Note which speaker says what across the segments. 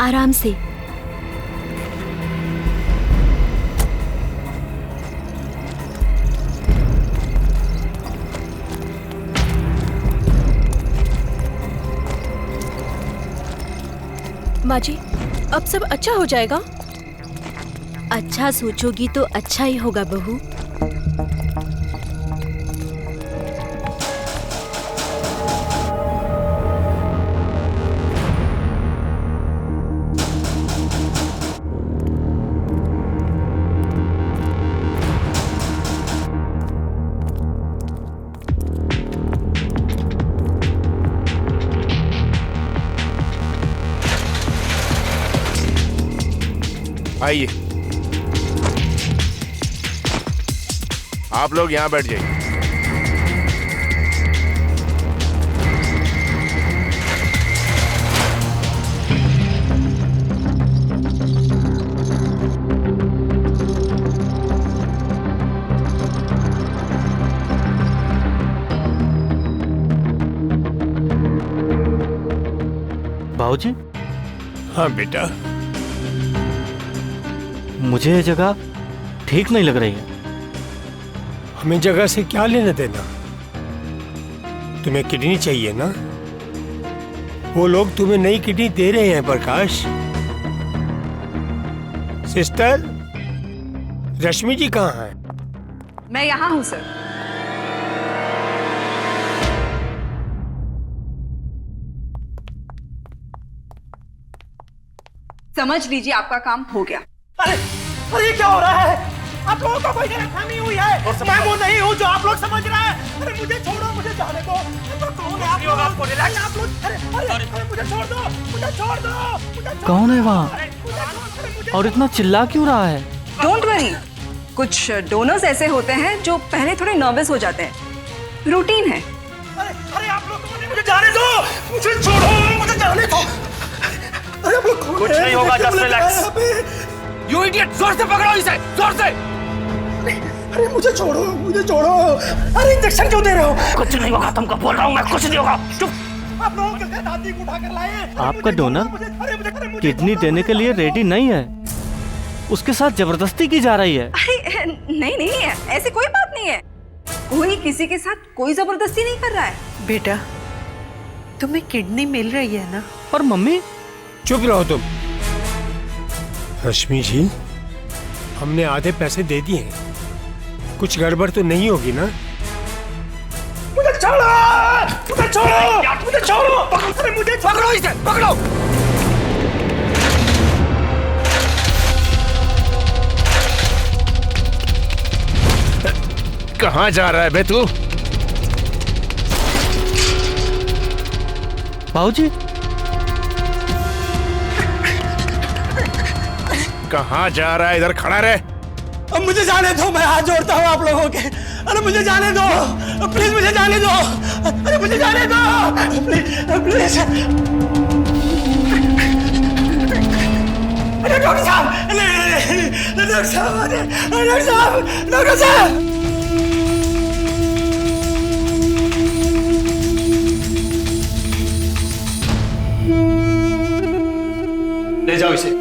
Speaker 1: आराम से।
Speaker 2: माँ जी, अब सब अच्छा हो जाएगा।
Speaker 1: अच्छा सोचोगी तो अच्छा ही होगा बहू।
Speaker 3: आइए, आप लोग यहाँ बैठ जाइए।
Speaker 4: बाबूजी,
Speaker 5: हाँ बेटा,
Speaker 4: मुझे ये जगह ठीक नहीं लग रही है।
Speaker 5: हमें जगह से क्या लेना देना? तुम्हें किडनी चाहिए ना? वो लोग तुम्हें नई किडनी दे रहे हैं प्रकाश। सिस्टर, रश्मि जी कहाँ है?
Speaker 6: मैं यहाँ हूँ सर। समझ लीजिए आपका काम हो गया।
Speaker 7: अरे अरे ये क्या हो रहा है? आप लोगों को कोई गलतफहमी हुई है। मैं वो नहीं हूँ जो आप लोग समझ रहे हैं। अरे मुझे छोड़ो, मुझे जाने दो। कौन है आप लोग? अरे मुझे छोड़ दो, मुझे छोड़ दो।
Speaker 4: कौन है वहाँ? और इतना चिल्ला क्यों रहा है?
Speaker 6: डोंट वरी, कुछ डोनर्स ऐसे होते हैं जो पहले थोड़े नर्वस हो जाते हैं। रूटीन है।
Speaker 7: अरे आप लोग मुझे जाने दो, मुझे छोड़ो, मुझे जाने दो। अरे आप लोग
Speaker 4: कुछ नहीं होगा, जस्ट रिलैक्स।
Speaker 7: यू इडियट, जोर से पकड़ो इसे, जोर से। अरे मुझे छोड़ो, मुझे छोड़ो। अरे इंजेक्शन क्यों दे रहे हो?
Speaker 4: कुछ नहीं होगा, तुमको बोल रहा हूँ मैं, कुछ नहीं होगा। चुप।
Speaker 7: आप लोगों के दादी को उठाकर लाए हैं।
Speaker 4: आपका डोनर किडनी देने के लिए रेडी नहीं है, उसके साथ जबरदस्ती की जा रही है।
Speaker 6: अरे नहीं नहीं, ऐसी कोई बात नहीं है। कोई किसी के साथ कोई जबरदस्ती नहीं कर रहा है।
Speaker 8: बेटा, तुम्हें किडनी मिल रही है ना?
Speaker 4: और मम्मी?
Speaker 5: चुप रहो तुम। रश्मि जी, हमने आधे पैसे दे दिए हैं, कुछ गड़बड़ तो नहीं होगी ना?
Speaker 7: मुझे छोड़ो, मुझे छोड़ो, मुझे छोड़ो। अरे मुझे पकड़ो इसे, पकड़ो।
Speaker 3: कहाँ जा रहा है बे तू?
Speaker 4: बाबूजी,
Speaker 3: कहाँ जा रहा है? इधर खड़ा रहे।
Speaker 7: अब मुझे जाने दो, मैं हाथ जोड़ता हूँ आप लोगों के। अरे मुझे जाने दो, प्लीज मुझे जाने दो। अरे मुझे जाने दो, प्लीज। अरे डॉक्टर साहब, डॉक्टर साहब, डॉक्टर साहब, डॉक्टर साहब।
Speaker 4: ले जाओ इसे।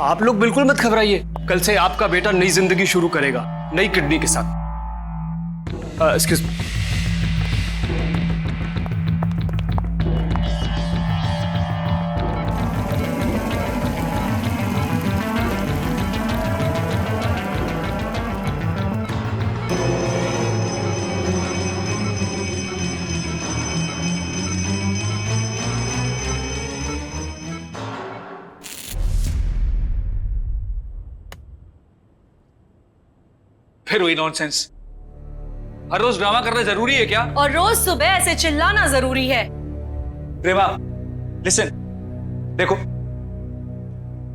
Speaker 9: आप लोग बिल्कुल मत घबराइए, कल से आपका बेटा नई जिंदगी शुरू करेगा, नई किडनी के साथ। Excuse me. फिर वही नॉनसेंस। हर रोज ड्रामा करना जरूरी है क्या?
Speaker 10: और रोज सुबह ऐसे चिल्लाना जरूरी है?
Speaker 9: प्रेमा, लिसन, देखो,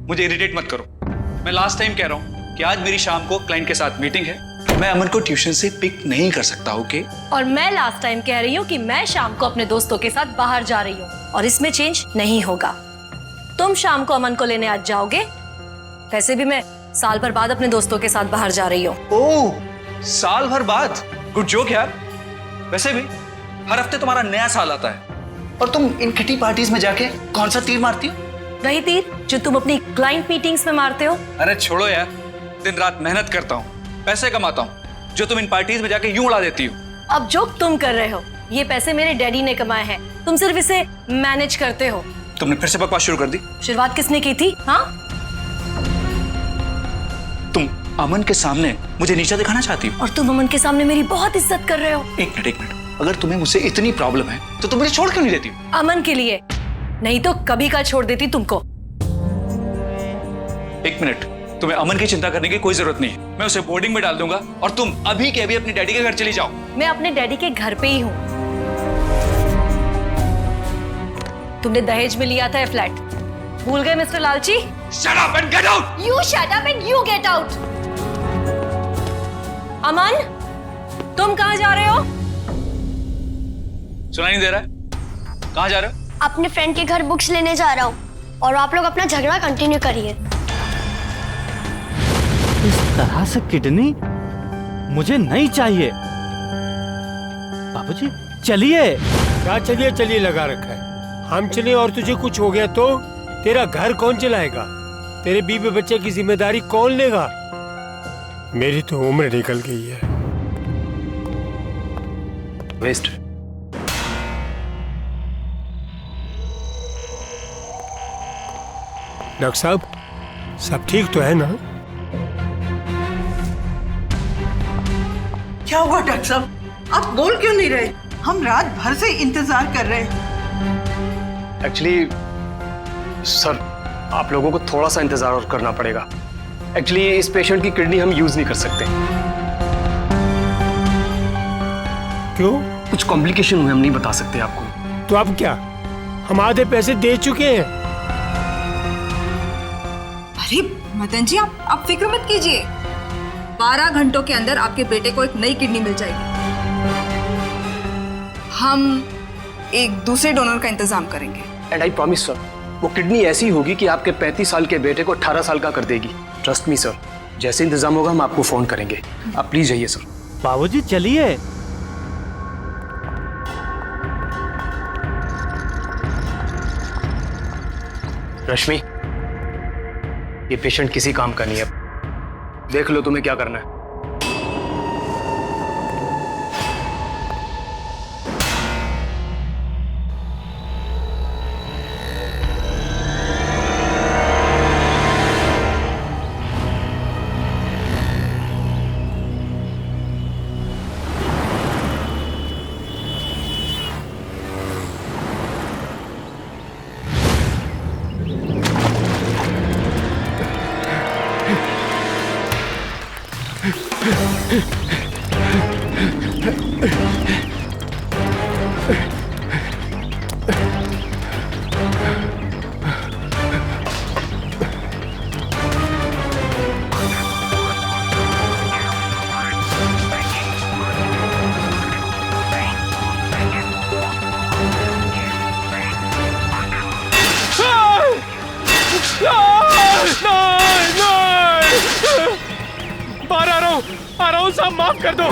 Speaker 9: मुझे इरिटेट मत करो। मैं लास्ट टाइम कह रहा हूं कि आज मेरी शाम को क्लाइंट के साथ मीटिंग है, मैं अमन को ट्यूशन से पिक नहीं कर सकता। ओके?
Speaker 10: और मैं लास्ट टाइम कह रही हूँ कि मैं शाम को अपने दोस्तों के साथ बाहर जा रही हूँ, और इसमें चेंज नहीं होगा। तुम शाम को अमन को लेने आज जाओगे। वैसे भी मैं साल भर बाद अपने दोस्तों के साथ बाहर जा रही हूँ।
Speaker 9: ओह, साल भर बाद? गुड जोक यार। वैसे भी हर हफ्ते तुम्हारा नया साल आता है और तुम इन किटी पार्टीज में जाके कौन सा तीर मारती हो?
Speaker 10: वही तीर जो तुम अपनी क्लाइंट मीटिंग्स में मारते हो।
Speaker 9: अरे छोड़ो यार, दिन रात मेहनत करता हूँ, पैसे कमाता हूँ, जो तुम इन पार्टीज में जाके यूं उड़ा देती हो।
Speaker 10: अब जो तुम कर रहे हो ये पैसे मेरे डैडी ने कमाए हैं, तुम सिर्फ इसे मैनेज करते हो।
Speaker 9: तुमने फिर से बकवास शुरू कर दी।
Speaker 10: शुरुआत किसने की थी? हाँ,
Speaker 9: तुम अमन के सामने मुझे नीचा दिखाना चाहती हो
Speaker 10: और तुम अमन के सामने मेरी बहुत इज्जत कर रहे हो।
Speaker 9: एक मिनट, अगर तुम्हें मुझसे इतनी प्रॉब्लम है तो तुम मुझे छोड़ क्यों नहीं देती हो?
Speaker 10: अमन के लिए, नहीं तो कभी का छोड़ देती तुमको।
Speaker 9: एक मिनट, तुम्हें अमन की चिंता करने की कोई जरूरत नहीं है। मैं उसे बोर्डिंग में डाल दूंगा और तुम अभी के अभी अपने डैडी के घर चली जाओ।
Speaker 10: मैं अपने डैडी के घर पे ही हूँ। तुमने दहेज में लिया था ये फ्लैट, भूल गए मिस्टर लालची?
Speaker 9: Shut up and get out!
Speaker 10: You shut up and you get out! अमन, तुम कहाँ जा रहे हो?
Speaker 9: सुनाई नहीं दे रहा है? कहाँ जा रहे हो?
Speaker 11: अपने फ्रेंड के घर बुक्स लेने जा रहा हूँ और आप लोग अपना झगड़ा कंटिन्यू करिए।
Speaker 4: इस तरह से किडनी मुझे नहीं चाहिए। बाबूजी चलिए।
Speaker 5: क्या चलिए चलिए लगा रखा है? हम चले और तुझे कुछ हो गया तो तेरा घर कौन चलाएगा? तेरे बीवी बच्चे की जिम्मेदारी कौन लेगा? मेरी तो उम्र निकल गई है।
Speaker 12: वेस्ट।
Speaker 5: डॉक्टर साहब, सब ठीक तो है ना?
Speaker 8: क्या हुआ डॉक्टर साहब? आप बोल क्यों नहीं रहे? हम रात भर से इंतजार कर रहे हैं।
Speaker 12: एक्चुअली सर, आप लोगों को थोड़ा सा इंतजार और करना पड़ेगा। एक्चुअली इस पेशेंट की किडनी हम यूज नहीं कर सकते।
Speaker 5: क्यों?
Speaker 12: कुछ कॉम्प्लिकेशन हुए, हम नहीं बता सकते आपको।
Speaker 5: तो अब क्या? हम आधे पैसे दे चुके हैं।
Speaker 6: अरे मदन जी, आप फिक्र मत कीजिए, 12 घंटों के अंदर आपके बेटे को एक नई किडनी मिल जाएगी। हम एक दूसरे डोनर का इंतजाम करेंगे।
Speaker 12: एंड आई प्रॉमिस सर, वो किडनी ऐसी होगी कि आपके 35 साल के बेटे को 18 साल का कर देगी। ट्रस्ट मी सर, जैसे इंतजाम होगा हम आपको फोन करेंगे। आप प्लीज जाइए सर।
Speaker 4: बाबूजी चलिए।
Speaker 12: रश्मि, ये पेशेंट किसी काम का नहीं है, देख लो तुम्हें क्या करना है।
Speaker 5: बाहर आ रहा हूँ साहब, माफ कर दो।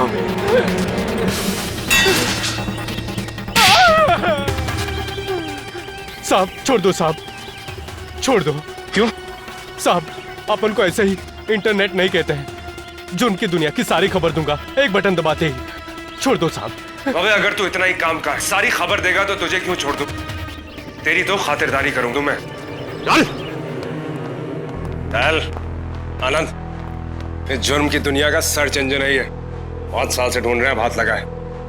Speaker 5: साहब छोड़ दो, साहब छोड़ दो।
Speaker 12: क्यों?
Speaker 5: साहब अपन को ऐसे ही इंटरनेट नहीं कहते हैं, जो उनकी दुनिया की सारी खबर दूंगा एक बटन दबाते ही। छोड़ दो साहब।
Speaker 13: अबे अगर तू इतना ही काम का सारी खबर देगा तो तुझे क्यों छोड़ दूं? तेरी तो खातिरदारी करूंगा मैं। चल आनंद, इस जुर्म की दुनिया का सर्च इंजन है ये। बहुत साल से ढूंढ रहे हैं, हाथ लगाए।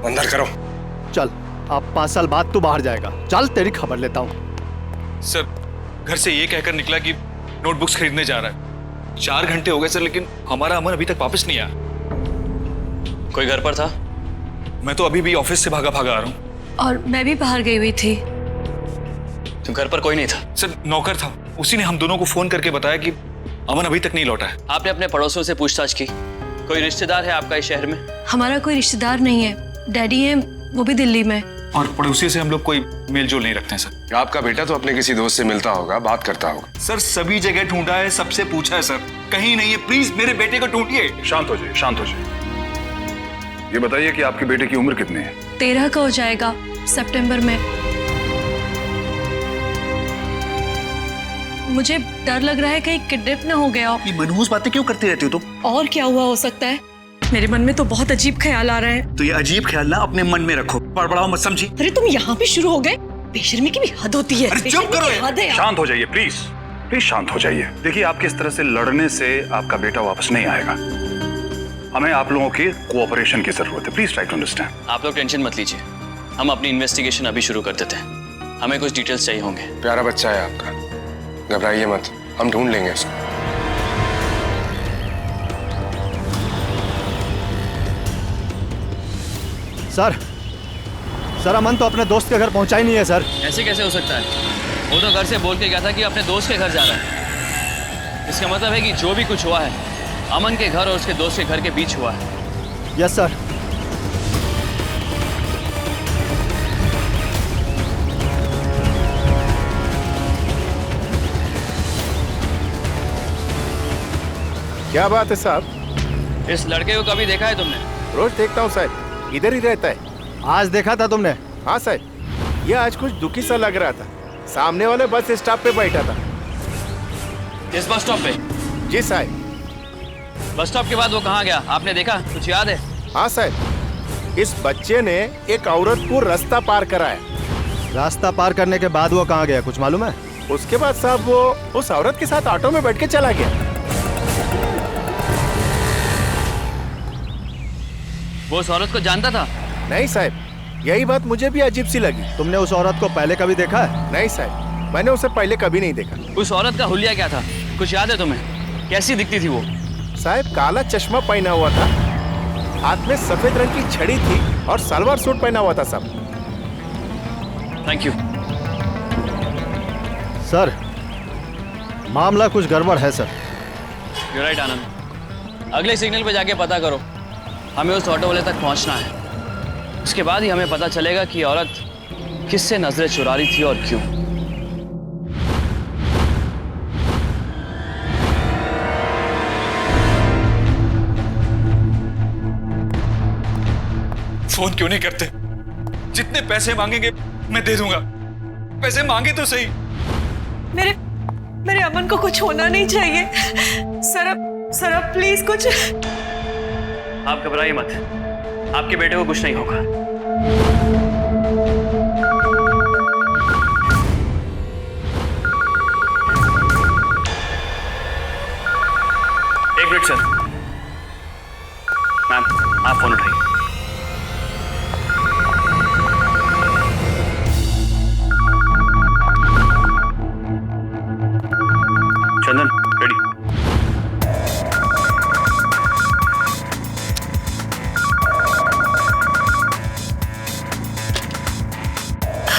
Speaker 13: अंदर करो।
Speaker 14: चल, अब 5 साल बाद तू बाहर जाएगा। चल तेरी खबर लेता हूँ।
Speaker 9: सर, घर से ये कहकर निकला कि नोटबुक्स खरीदने जा रहा है। 4 घंटे हो गए सर, लेकिन हमारा अमन अभी तक वापस नहीं आया।
Speaker 15: कोई घर पर था?
Speaker 9: मैं तो अभी भी ऑफिस से भागा भागा आ रहा हूँ।
Speaker 10: और मैं भी बाहर गई हुई थी।
Speaker 15: तो घर पर कोई नहीं था?
Speaker 9: सर, नौकर था, उसी ने हम दोनों को फोन करके बताया कि अमन अभी तक नहीं लौटा है।
Speaker 15: आपने अपने पड़ोसियों से पूछताछ की? कोई रिश्तेदार है आपका इस शहर में?
Speaker 10: हमारा कोई रिश्तेदार नहीं है, डैडी है, वो भी दिल्ली में।
Speaker 9: और पड़ोसी से हम लोग कोई मेल जोल नहीं रखते हैं सर।
Speaker 13: आपका बेटा तो अपने किसी दोस्त से मिलता होगा, बात करता होगा।
Speaker 9: सर, सभी जगह ढूंढा है, सबसे पूछा है सर, कहीं नहीं है। प्लीज मेरे बेटे को ढूंढिए।
Speaker 16: शांत हो जाइए, शांत हो जाइए। ये बताइए कि आपके बेटे की उम्र कितनी है?
Speaker 10: 13 का हो जाएगा सितंबर में। मुझे डर लग रहा है कहीं किडनैप ना हो गया हो।
Speaker 9: ये मनहूस बातें क्यों करती रहती हो तुम?
Speaker 10: और क्या हुआ हो सकता है? मेरे मन में तो बहुत अजीब ख्याल आ रहे हैं।
Speaker 9: तो ये अजीब ख्याल ना अपने मन में रखो, बड़बड़ाओ मत, समझी?
Speaker 10: अरे तुम यहाँ पे शुरू हो गए? बेशर्मी की भी हद होती है।
Speaker 9: अरे चुप करो,
Speaker 10: हद है यार।
Speaker 16: शांत हो जाइए प्लीज, प्लीज शांत हो जाइए। देखिए, आपके इस तरह से लड़ने से आपका बेटा वापस नहीं आएगा। हमें आप लोगों की कोऑपरेशन की जरूरत है। Please try to understand.
Speaker 15: आप लोग टेंशन मत लीजिए, हम अपनी इन्वेस्टिगेशन अभी शुरू कर देते हैं। हमें कुछ डिटेल्स चाहिए होंगे।
Speaker 13: प्यारा बच्चा है आपका, घबराइए मत, हम ढूंढ लेंगे उसको।
Speaker 14: सर अमन तो अपने दोस्त के घर पहुंचा ही नहीं है सर।
Speaker 15: ऐसे कैसे हो सकता है? वो तो घर से बोल के गया था कि अपने दोस्त के घर जा रहा है। इसका मतलब है कि जो भी कुछ हुआ है अमन के घर और उसके दोस्त के घर के बीच हुआ है।
Speaker 14: Yes sir.
Speaker 3: क्या बात है साहब?
Speaker 15: इस लड़के को कभी देखा है तुमने?
Speaker 3: रोज देखता हूँ साहब, इधर ही रहता है।
Speaker 14: आज देखा था तुमने?
Speaker 3: हाँ साहब, ये आज कुछ दुखी सा लग रहा था। सामने वाले बस स्टॉप पे बैठा था।
Speaker 15: इस बस स्टॉप पे?
Speaker 3: जी साहब।
Speaker 15: बस स्टॉप के बाद वो कहाँ गया, आपने देखा? कुछ याद है?
Speaker 3: हाँ साहब, इस बच्चे ने एक औरत को रास्ता पार कराया।
Speaker 14: रास्ता पार करने के बाद वो कहाँ गया, कुछ मालूम है?
Speaker 3: उसके बाद साहब वो उस औरत के साथ ऑटो में बैठ के चला गया।
Speaker 15: वो उस औरत को जानता था?
Speaker 3: नहीं साहब, यही बात मुझे भी अजीब सी लगी।
Speaker 14: तुमने उस औरत को पहले कभी देखा है?
Speaker 3: नहीं साहब, मैंने उसे पहले कभी नहीं देखा।
Speaker 15: उस औरत का हुलिया क्या था, कुछ याद है तुम्हें? कैसी दिखती थी वो?
Speaker 3: साहब काला चश्मा पहना हुआ था, हाथ में सफेद रंग की छड़ी थी और सलवार सूट पहना हुआ था साहब।
Speaker 15: थैंक यू
Speaker 14: सर, मामला कुछ गड़बड़ है सर।
Speaker 15: यू राइट आनंद, अगले सिग्नल पे जाके पता करो। हमें उस ऑटो वाले तक पहुंचना है। उसके बाद ही हमें पता चलेगा कि औरत किससे नजरें चुरा रही थी और क्यों।
Speaker 9: फोन क्यों नहीं करते? जितने पैसे मांगेंगे मैं दे दूंगा। पैसे मांगे तो सही।
Speaker 2: मेरे अमन को कुछ होना नहीं चाहिए। सर प्लीज कुछ।
Speaker 15: आप घबराइए मत, आपके बेटे को कुछ नहीं होगा। एक मिनट सर। मैम, आप फोन उठाइए। चंदन रेडी।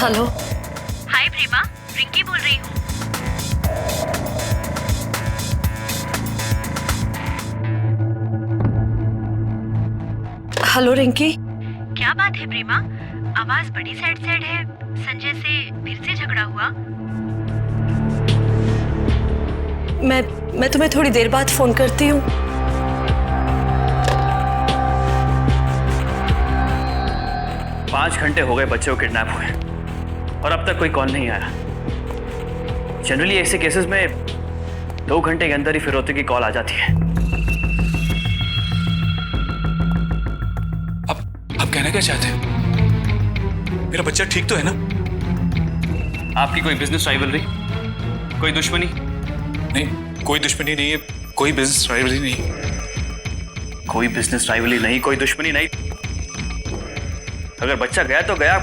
Speaker 10: हेलो।
Speaker 1: हाय प्रेमा, रिंकी बोल रही हूँ।
Speaker 10: हेलो रिंकी।
Speaker 1: क्या बात है प्रेमा, आवाज बड़ी सैड है। संजय से फिर से झगड़ा हुआ?
Speaker 10: मैं तुम्हें थोड़ी देर बाद फोन करती हूँ।
Speaker 15: पांच घंटे हो गए बच्चे को किडनैप हुए और अब तक कोई कॉल नहीं आया। जनरली ऐसे केसेस में 2 घंटे के अंदर ही फिरौती की कॉल आ जाती है।
Speaker 9: आप कहना क्या चाहते हैं? मेरा बच्चा ठीक तो है ना?
Speaker 15: आपकी कोई बिजनेस राइवलरी, कोई दुश्मनी?
Speaker 9: नहीं, कोई दुश्मनी नहीं है, कोई बिजनेस राइवलरी नहीं।
Speaker 15: कोई बिजनेस राइवलरी नहीं, कोई दुश्मनी नहीं। अगर बच्चा गया तो गया।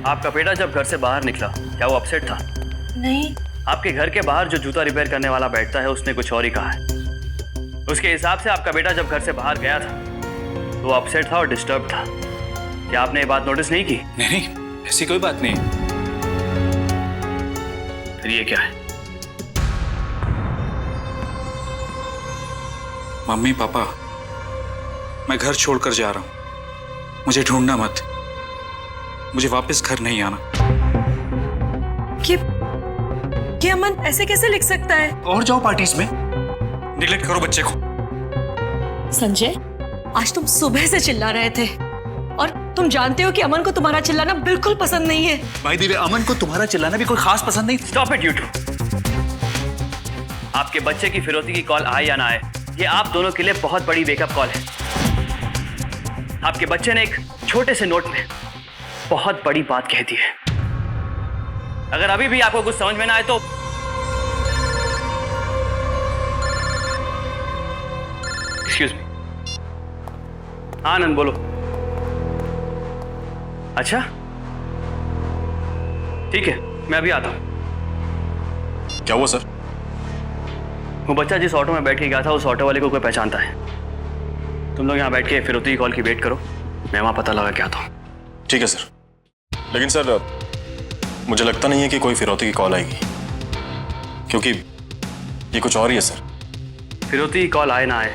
Speaker 15: आपका बेटा जब घर से बाहर निकला, क्या वो अपसेट था?
Speaker 10: नहीं।
Speaker 15: आपके घर के बाहर जो जूता रिपेयर करने वाला बैठता है उसने कुछ और ही कहा है। उसके हिसाब से आपका बेटा जब घर से बाहर गया था तो वो अपसेट था और डिस्टर्ब था। क्या आपने ये बात नोटिस नहीं की?
Speaker 9: नहीं, ऐसी कोई बात नहीं।
Speaker 15: फिर ये क्या है?
Speaker 9: मम्मी पापा, मैं घर छोड़कर जा रहा हूं, मुझे ढूंढना मत, मुझे वापस घर नहीं आना।
Speaker 10: ये अमन ऐसे कैसे लिख सकता है?
Speaker 9: और जाओ पार्टीज में, निगलेक्ट करो बच्चे को।
Speaker 10: संजय, आज तुम सुबह से चिल्ला रहे थे और तुम जानते हो कि अमन को तुम्हारा चिल्लाना बिल्कुल पसंद नहीं है।
Speaker 9: भाई दीवे, अमन को तुम्हारा चिल्लाना भी कोई खास पसंद नहीं।
Speaker 15: Stop it you too. आपके बच्चे की फिरौती की कॉल आए या ना आए, ये आप दोनों के लिए बहुत बड़ी वेकअप कॉल है। आपके बच्चे ने एक छोटे से नोट में बहुत बड़ी बात कह दी है। अगर अभी भी आपको कुछ समझ में ना आए तो एक्सक्यूज मी। आनंद बोलो। अच्छा ठीक है, मैं अभी आता हूं।
Speaker 17: क्या हुआ सर?
Speaker 15: वो बच्चा जिस ऑटो में बैठ के गया था, उस ऑटो वाले को कोई पहचानता है। तुम लोग यहाँ बैठ के फिरौती की कॉल की वेट करो, मैं वहां पता लगा के आता हूं।
Speaker 17: ठीक है सर, लेकिन सर मुझे लगता नहीं है कि कोई फिरौती की कॉल आएगी, क्योंकि ये कुछ और ही है सर।
Speaker 15: फिरौती की कॉल आए ना आए,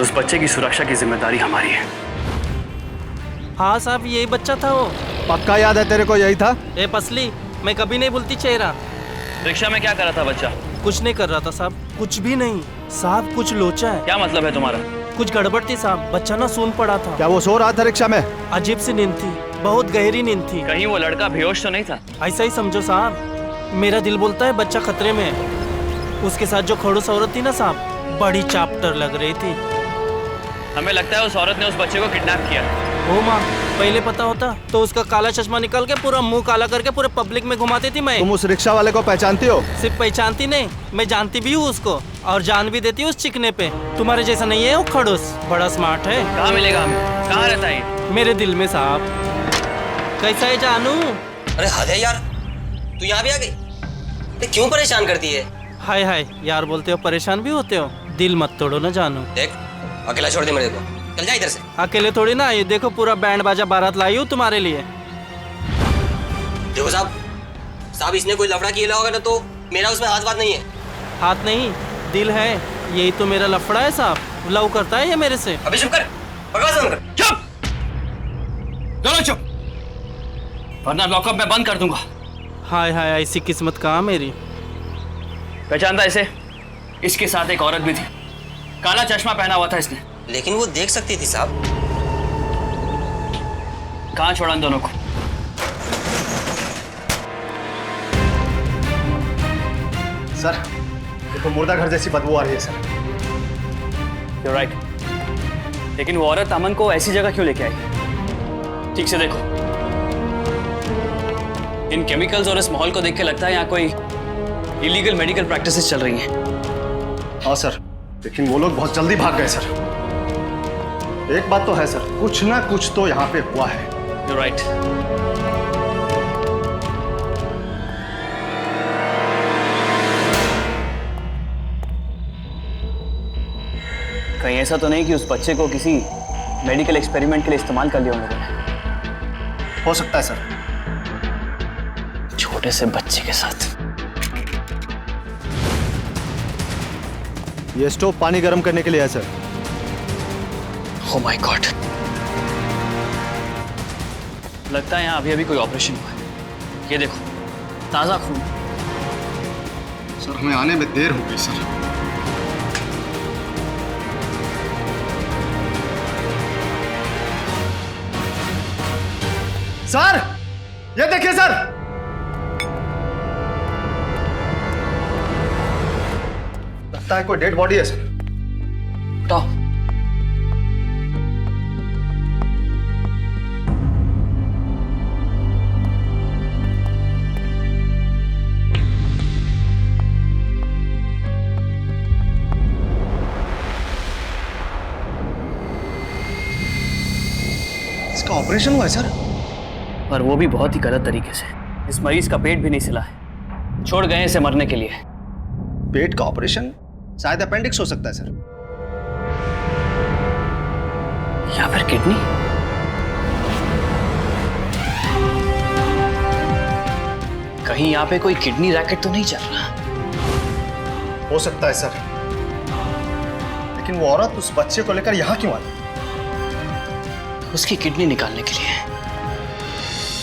Speaker 15: उस बच्चे की सुरक्षा की जिम्मेदारी हमारी है।
Speaker 4: हाँ साहब, यही बच्चा था वो।
Speaker 14: पक्का याद है तेरे को? यही था।
Speaker 4: ए पसली, मैं कभी नहीं भूलती चेहरा।
Speaker 15: रिक्शा में क्या कर रहा था बच्चा?
Speaker 4: कुछ नहीं कर रहा था साहब, कुछ भी नहीं साहब, कुछ लोचा है।
Speaker 15: क्या मतलब है तुम्हारा?
Speaker 4: कुछ गड़बड़ थी साहब, बच्चा ना सून पड़ा था।
Speaker 14: क्या वो सो रहा था रिक्शा में?
Speaker 4: अजीब सी नींद थी, बहुत गहरी नींद थी।
Speaker 15: कहीं वो लड़का बेहोश तो नहीं था?
Speaker 4: ऐसा ही समझो साहब, मेरा दिल बोलता है बच्चा खतरे में है। उसके साथ जो खड़ूस औरत थी ना साहब, बड़ी चाप्टर लग रही थी।
Speaker 15: हमें लगता है उस औरत ने उस बच्चे को किडनैप किया।
Speaker 4: ओ माँ, पहले पता होता तो उसका काला चश्मा निकाल के पूरा मुंह काला करके पूरे पब्लिक में घुमाती थी मैं।
Speaker 14: तुम उस रिक्शा वाले को पहचानती हो?
Speaker 4: सिर्फ पहचानती नहीं, मैं जानती भी हूँ उसको, और जान भी देती हूँ उस चिकने पे। तुम्हारे जैसा नहीं है वो खड़ूस, बड़ा स्मार्ट है।
Speaker 15: कहाँ मिलेगा हमें? कहाँ रहता है?
Speaker 4: मेरे दिल में साहब। कैसा है जानू?
Speaker 18: अरे हद है यार, तू यहाँ भी आ गई? क्यों परेशान करती है?
Speaker 4: हाय हाय यार बोलते हो, परेशान भी होते हो? दिल मत तोड़ो ना जानू।
Speaker 18: देख, अकेला छोड़ दे मेरे को, चल जा इधर से।
Speaker 4: अकेले थोड़ी ना, ये देखो पूरा बैंड बाजा बारात लाई हूँ तुम्हारे लिए।
Speaker 18: देखो साहब इसने कोई लफड़ा किया होगा ना, तो मेरा उसमें हाथ बात नहीं है।
Speaker 4: हाथ नहीं, दिल है, यही तो मेरा लफड़ा है साहब। लव करता है ये मेरे से।
Speaker 18: अभी चुप कर, बकवास बंद कर।
Speaker 15: चुप, दोनों चुप, वरना लॉकअप में बंद कर दूंगा।
Speaker 4: हाय हाय, ऐसी किस्मत कहाँ मेरी।
Speaker 15: पहचानता इसे? इसके साथ एक औरत भी थी, काला चश्मा पहना हुआ था इसने।
Speaker 18: लेकिन वो देख सकती थी साहब।
Speaker 15: कहाँ छोड़ा इन दोनों को?
Speaker 14: सर, देखो मुर्दा घर जैसी बदबू आ रही है सर।
Speaker 15: You're right. लेकिन वो औरत अमन को ऐसी जगह क्यों लेके आई? ठीक से देखो, इन केमिकल्स और इस माहौल को देख के लगता है यहाँ कोई इलीगल मेडिकल प्रैक्टिसेस चल रही हैं।
Speaker 14: हाँ सर, लेकिन वो लोग बहुत जल्दी भाग गए सर। एक बात तो है सर, कुछ ना कुछ तो यहाँ पे हुआ है।
Speaker 15: You're right. कहीं ऐसा तो नहीं कि उस बच्चे को किसी मेडिकल एक्सपेरिमेंट के लिए इस्तेमाल कर लिया उन लोगों ने?
Speaker 14: हो सकता है सर।
Speaker 15: छोटे से बच्चे के साथ।
Speaker 14: ये स्टोव पानी गर्म करने के लिए है सर।
Speaker 15: Oh my God. लगता है यहाँ अभी अभी कोई ऑपरेशन हुआ है। ये देखो, ताजा खून।
Speaker 14: सर, हमें आने में देर हो गई सर। सर, ये देखिए सर। लगता है कोई डेड बॉडी है सर।
Speaker 15: उठाओ।
Speaker 14: इसका ऑपरेशन हुआ है सर।
Speaker 15: पर वो भी बहुत ही गलत तरीके से। इस मरीज का पेट भी नहीं सिला है, छोड़ गए इसे मरने के लिए।
Speaker 14: पेट का ऑपरेशन? शायद अपेंडिक्स हो सकता है सर।
Speaker 15: या फिर किडनी? कहीं यहाँ पे कोई किडनी रैकेट तो नहीं चल रहा?
Speaker 14: हो सकता है सर, लेकिन लेकिन वो औरत उस बच्चे को लेकर यहाँ क्यों आई?
Speaker 15: उसकी किडनी निकालने के लिए।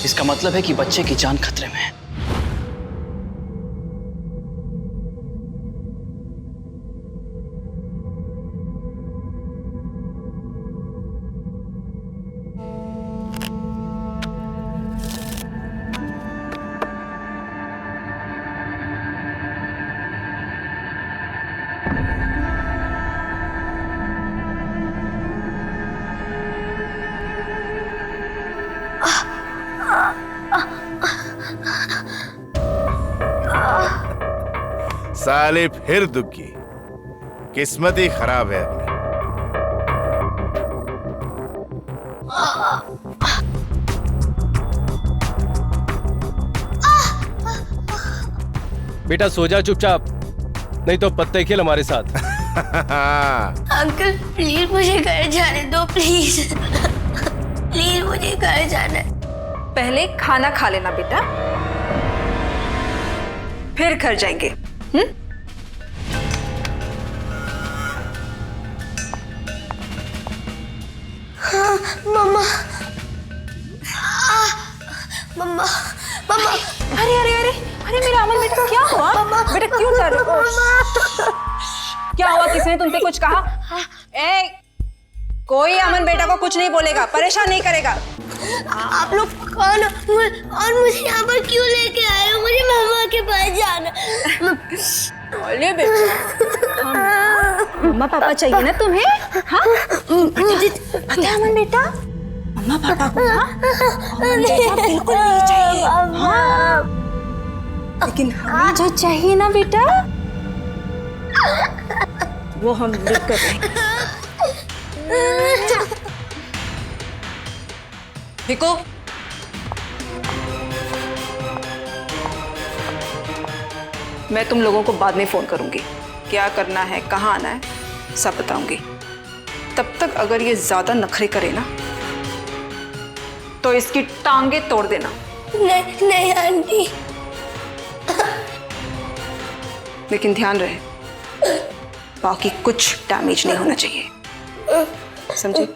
Speaker 15: इसका मतलब है कि बच्चे की जान खतरे में है।
Speaker 3: साले फिर दुखी, किस्मत ही खराब है अपनी।
Speaker 12: बेटा सो जा चुपचाप, नहीं तो पत्ते खेल हमारे साथ।
Speaker 11: अंकल प्लीज मुझे घर जाने दो, प्लीज प्लीज मुझे घर जाना है।
Speaker 6: पहले खाना खा लेना बेटा, फिर घर जाएंगे।
Speaker 11: हाँ, मम्मा मम्मा मम्मा।
Speaker 6: अरे अरे अरे अरे मेरा अमन बेटा क्या हुआ? बेटा क्यों कर रहे हो? क्या हुआ? किसने तुम पे कुछ कहा? कोई अमन बेटा को कुछ नहीं बोलेगा, परेशान नहीं करेगा।
Speaker 11: आप लोग कौन और मुझे यहाँ पर क्यों लेके आए हो? मुझे मम्मा के पास जाना।
Speaker 6: अरे बेटा, मम्मा पापा चाहिए ना तुम्हें? हाँ मुझे पता है अमन बेटा, मम्मा पापा को ना अमन बेटा बिल्कुल नहीं चाहिए। हाँ लेकिन हमें जो चाहिए ना बेटा, वो हम लिख कर देंगे। देखो मैं तुम लोगों को बाद में फोन करूंगी, क्या करना है, कहाँ आना है, सब बताऊंगी। तब तक अगर ये ज्यादा नखरे करे ना तो इसकी टांगे तोड़ देना।
Speaker 11: नहीं नहीं आंटी।
Speaker 6: लेकिन ध्यान रहे बाकी कुछ डैमेज नहीं होना चाहिए, समझे?